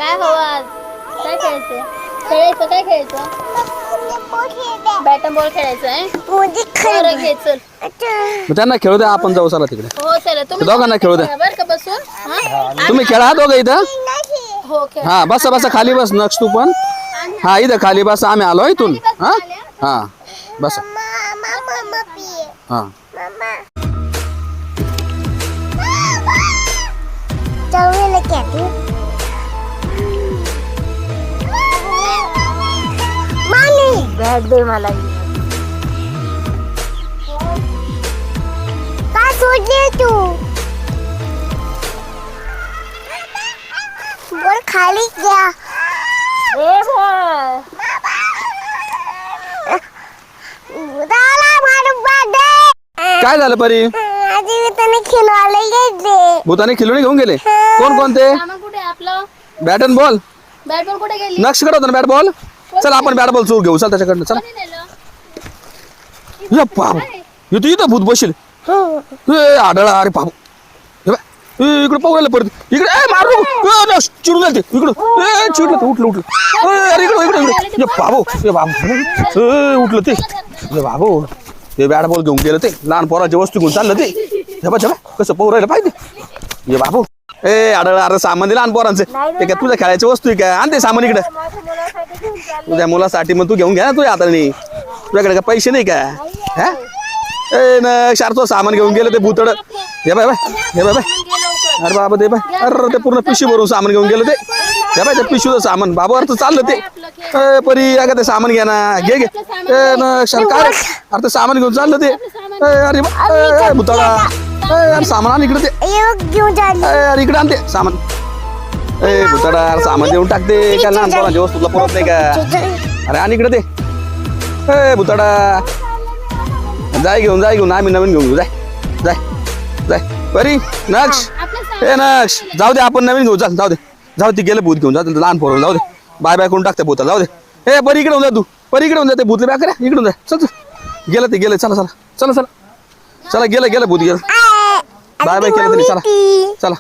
काय हवं आज? काय खेळायचं? खेळायचं काय खेळायचं? बॅट अँड बॉल खेळायचं आहे. बरं घे चल. मग त्यांना खेळू द्या, आपण जाऊ चला तिकडे. हो चला तुम्ही दोघांना खेळू द्या. बरं का बसून. हा? तुम्ही खेळा दोघं इथं. हो खेळ. हा बसा बसा खाली बस. नक्ष तू पण. हा इथं खाली बस. आम्ही आलो इथून. हा हा बसा. हा बॅट दे मला. काय सोडले तू बोल खाली घ्या. ए बॉल. काय झालं परी? खेळायला गेले. भूताने खिलोणी घेऊन गेले. कोण कोणते? सामान कुठे आहे आपलं? Bat and ball. Bat ball कुठे गेली? नक्ष कडे होता ना बॅट बॉल. चल आपण बॅट बॉल चूर घेऊ. चल त्याच्याकडनं चल. कोणी नेलं? ये बाबू तू इथं भूत बसेल. आढळा. अरे बाबू इकडे पाहू राहिलं परत इकडे. मारू चिडून जाते इकडं. चिडलं ते उठलं उठलं. अरे इकडं इकडं इकडे. बाबू ये बाबू उठलं ते. ये बाबू ते बॅट बॉल घेऊन गेलं ते. लहान पोराची वस्तू घेऊन चाललं ते. झबा झबा कसं पाहू राहिलं पाहिजे. ये बाबू आढळ. अरे सामान दे लहान पोरांचं. ते काय तुझ्या खेळायची वस्तू आहे काय? आण ते सामान इकडे. तुझ्या मुलासाठी मग तू घेऊन घ्या ना तुझ्या हाताने. तुझ्याकडे काय पैसे नाही का? हा न शारतो सामान घेऊन गेलं ते भूतड. हे बाय हे बाय. अरे बाबा ते बाय. अरे ते पूर्ण पिशवी भरून सामान घेऊन गेलं ते. हे बाय ते पिशवीचं सामान बाबावर तर चाललं ते. परी अगं ते सामान घ्या ना. घे घे न काय अरे ते सामान घेऊन चाललं ते. अरे भूतडा. अरे सामान आण इकडे ते. घेऊन झाली. अरे इकडे आणते सामान. भूतडा सामान देऊन टाकते का लहान पोरांची वस्तू तुला पुरत नाही का? अरे आणि इकडे ते. भूतडा जाय घेऊन आम्ही नवीन घेऊन घेऊ. जाय जाय बरी. नक्ष हे नक्ष जाऊ दे आपण नवीन घेऊ. चल जाऊ दे. जाऊ ते गेलं भूत घेऊन जाऊ लहान पोरं. जाऊ दे बाय बाय करून टाकते भूताला. जाऊ दे. हे बरी इकडे होऊन जा तू. बरी इकडे होऊन जा. ते भूतले बॅग करा इकडून जा. चल गेलं ते गेलं. चला चला चला चला चला गेलं भूत गेलं. बाय बाय केलं तरी चला चला.